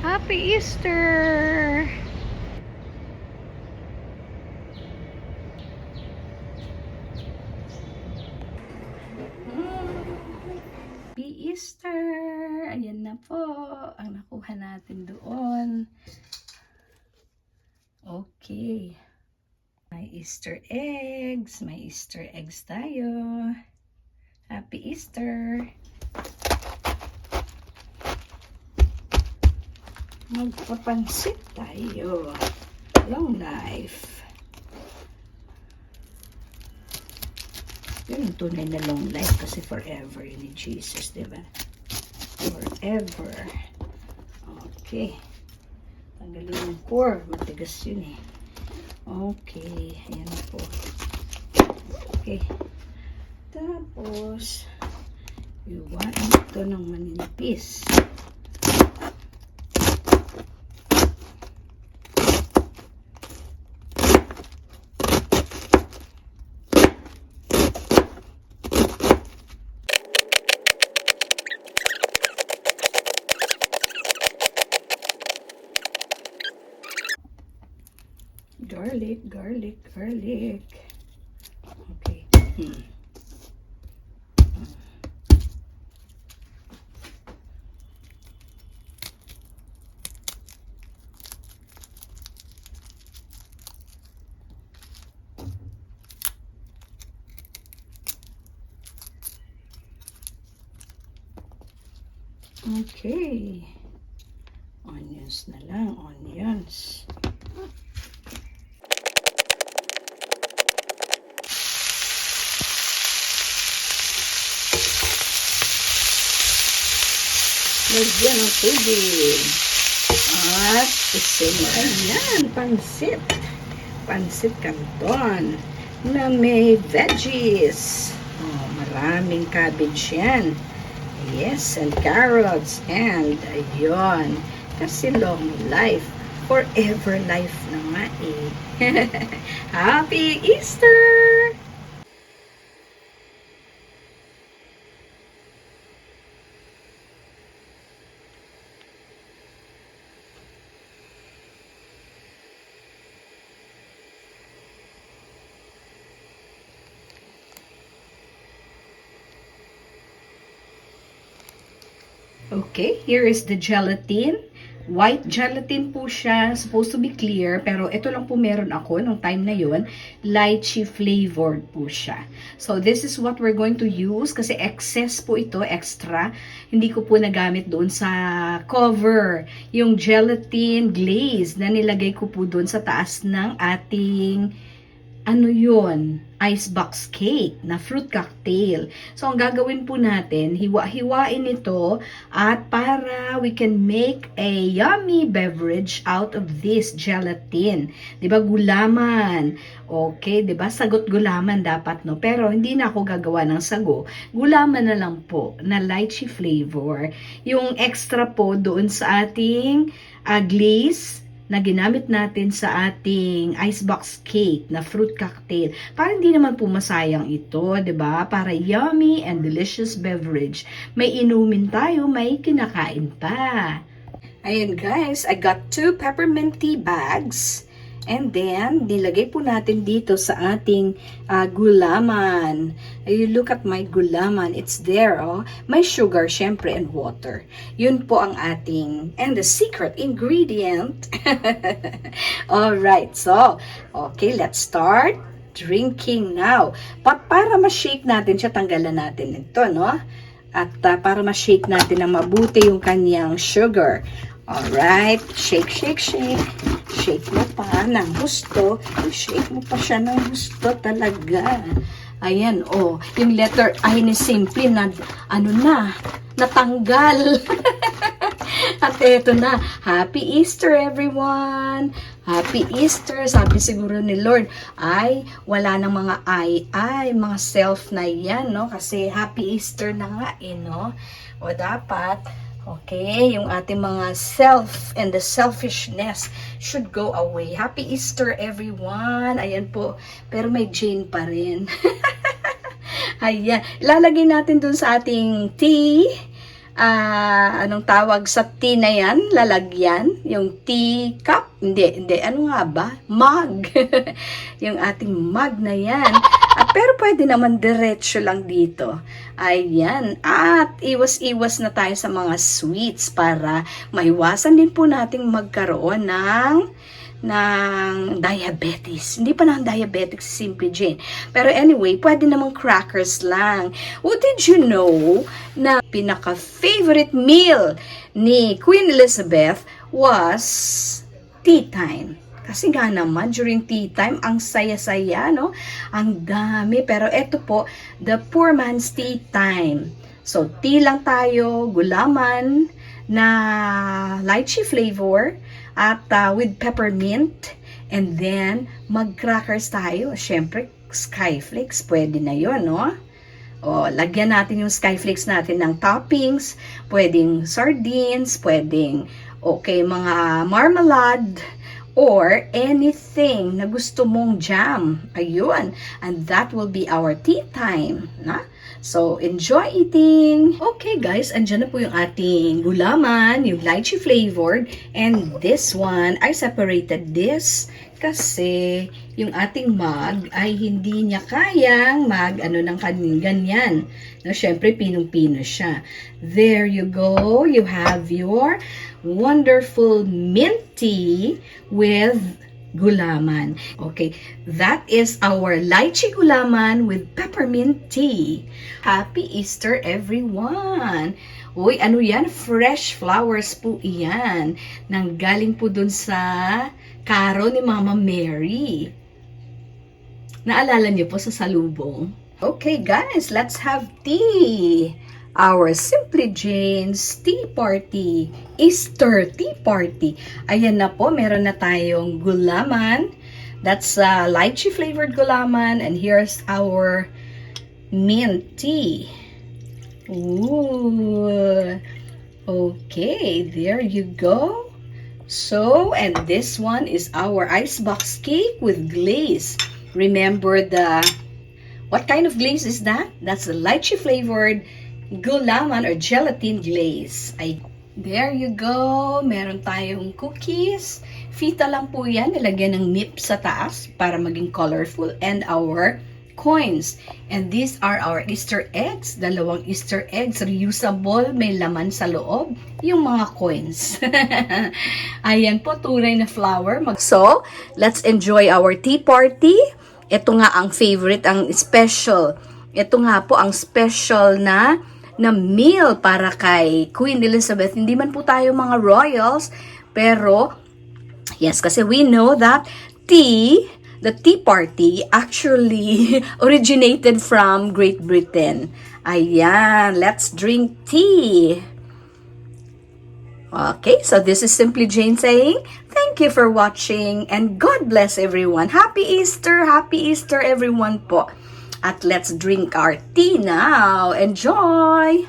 Happy Easter! Happy Easter! Ayan na po ang nakuha natin doon. Okay. May Easter eggs. May Easter eggs tayo. Happy Easter! Magpapansit tayo. Long life. Yun yung tunay na long life kasi forever yun ni Jesus, diba? Forever. Okay. Tanggalin yung core. Matigas yun eh. Okay. Ayan po. Okay. Tapos, iwan ito ng maninipis. Garlic. Okay. Okay. Onions na lang. Onions. Lagyan ng tubig. At isimmer. Ayan, pansit. Pansit canton na may veggies. Oh, maraming cabbage yan. Yes, and carrots. And ayun. Kasi long life. Forever life na nga eh. Happy Easter! Okay, here is the gelatin. White gelatin po siya. Supposed to be clear. Pero ito lang po meron ako nung time na yun. Lychee flavored po siya. So, this is what we're going to use. Kasi excess po ito, extra. Hindi ko po nagamit doon sa cover. Yung gelatin glaze na nilagay ko po doon sa taas ng ating icebox cake na fruit cocktail. So, ang gagawin po natin, hiwa-hiwain ito at para we can make a yummy beverage out of this gelatin. Diba, gulaman. Okay, diba, sagot gulaman dapat, no? Pero hindi na ako gagawa ng sago. Gulaman na lang po, na lychee flavor. Yung extra po doon sa ating glaze na ginamit natin sa ating icebox cake na fruit cocktail. Para hindi naman po masayang ito, 'di ba? Para yummy and delicious beverage. May inumin tayo, may kinakain pa. Ayan guys, I got 2 peppermint tea bags. And then, nilagay po natin dito sa ating gulaman. You look at my gulaman. It's there, oh. May sugar, syempre, and water. Yun po ang ating, and the secret ingredient. Alright, so, okay, let's start drinking now. Para ma-shake natin siya, tanggalan natin ito, no? At para ma-shake natin ng mabuti yung kanyang sugar. Alright, shake. Shake mo pa ng gusto. Shake mo pa siya ng gusto talaga. Ayan, oh. Yung letter I ni simple na, natanggal. At eto na. Happy Easter, everyone! Happy Easter! Sabi siguro ni Lord, ay, wala nang mga mga self na yan, no? Kasi Happy Easter na nga, no? O dapat, okay, yung ating mga self and the selfishness should go away. Happy Easter, everyone. Ayan po. Pero may Jane pa rin. Ayan. Lalagay natin dun sa ating tea anong tawag sa tea na yan? Lalagyan? Yung tea cup? Hindi. Ano nga ba? Mug. Yung ating mug na yan. Pero pwede naman diretso lang dito. Ayan. At iwas-iwas na tayo sa mga sweets para maiwasan din po nating magkaroon ng diabetes. Hindi pa ng diabetic si Simply Jane. Pero anyway, pwede namang crackers lang. Well, did you know na pinaka-favorite meal ni Queen Elizabeth was tea time? Kasi nga naman, during tea time, ang saya-saya, no? Ang dami. Pero eto po, the poor man's tea time. So, tea lang tayo, gulaman na lychee flavor, at with peppermint, and then mag-crackers tayo. Syempre, skyflakes, pwede na yon, no? O, lagyan natin yung skyflakes natin ng toppings, pwedeng sardines, pwedeng, okay, mga marmalade, or anything na gusto mong jam. Ayun. And that will be our tea time, na? So, enjoy eating! Okay guys, andyan na po yung ating gulaman, yung lychee flavored, and this one, I separated this kasi yung ating mug ay hindi niya kayang ng ganyan. No, syempre, pinong-pino siya. There you go. You have your wonderful mint tea with gulaman. Okay, that is our lychee gulaman with peppermint tea. Happy Easter, everyone! Uy, ano yan? Fresh flowers po iyan. Nanggaling po dun sa karo ni Mama Mary. Naalala niyo po sa salubong? Okay guys, let's have tea. Our Simply Jane's Tea Party, Easter Tea Party. Ayan na po, meron na tayong gulaman. That's lychee flavored gulaman, and here's our mint tea. Ooh. Okay, there you go. So, and this one is our icebox cake with glaze. Remember what kind of glaze is that? That's the lychee flavored gulaman or gelatin glaze. There you go. Meron tayong cookies. Fita lang po yan. Nilagyan ng nip sa taas para maging colorful. And our coins. And these are our Easter eggs. Dalawang Easter eggs. Reusable. May laman sa loob. Yung mga coins. Ayan po. Tunay na flower. So, let's enjoy our tea party. Ito nga ang favorite, ang special. Ito nga po ang special na meal para kay Queen Elizabeth. Hindi man po tayo mga royals, pero yes, kasi we know that the tea party actually originated from Great Britain. Ayan, let's drink tea. Okay, so this is Simply Jane saying, thank you for watching and God bless everyone. Happy Easter everyone po. At let's drink our tea now. Enjoy!